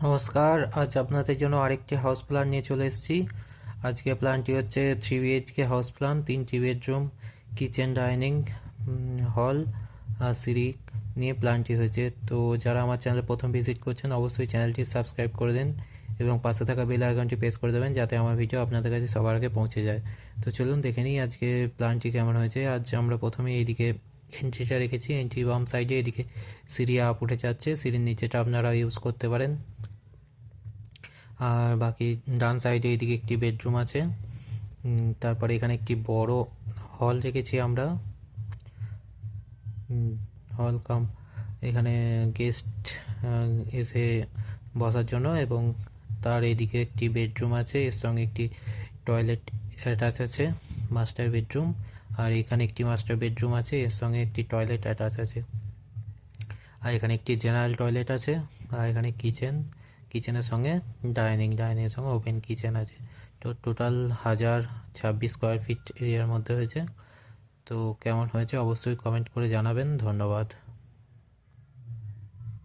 নমস্কার, আজ আপনাদের জন্য আরেকটি হাউস প্ল্যান নিয়ে চলে এসেছি। আজকে প্ল্যানটি হচ্ছে 3 BHK হাউস প্ল্যান, 3টি বেডরুম, কিচেন, ডাইনিং হল আর সিঁড়ি নিয়ে প্ল্যানটি হয়েছে। তো যারা আমার চ্যানেলে প্রথম ভিজিট করছেন অবশ্যই চ্যানেলটি সাবস্ক্রাইব করে দিন এবং পাশে থাকা বেল আইকনটি প্রেস করে দেবেন যাতে আমার ভিডিও আপনাদের কাছে সবার আগে পৌঁছে যায়। তো চলুন দেখে নিই আজকে প্ল্যানটি কেমন হয়েছে। আজ আমরা প্রথমে এইদিকে এন্ট্রিটা রেখেছি, এন্ট্রি বাম সাইডে, এদিকে সিঁড়ি আপ উঠে যাচ্ছে, সিঁড়ির নিচেটা আপনারা ইউজ করতে পারেন। আর বাকি ডান সাইডে এদিকে একটি বেডরুম আছে। তারপরে এখানে একটি বড় হল রেখেছি আমরা, হল কাম এখানে গেস্ট এসে বসার জন্য, এবং তার এদিকে একটি বেডরুম আছে, এর সঙ্গে একটি টয়লেট অ্যাটাচ আছে, মাস্টার বেডরুম। আর এখানে একটি মাস্টার বেডরুম আছে, এর সঙ্গে একটি টয়লেট অ্যাটাচ আছে। আর এখানে একটি জেনারেল টয়লেট আছে। আর এখানে কিচেনের সঙ্গে ডাইনিংয়ের সঙ্গে ওপেন কিচেন আছে। তো টোটাল 1026 স্কোয়ার ফিট এরিয়ার মধ্যে হয়েছে। তো কেমন হয়েছে অবশ্যই কমেন্ট করে জানাবেন। ধন্যবাদ।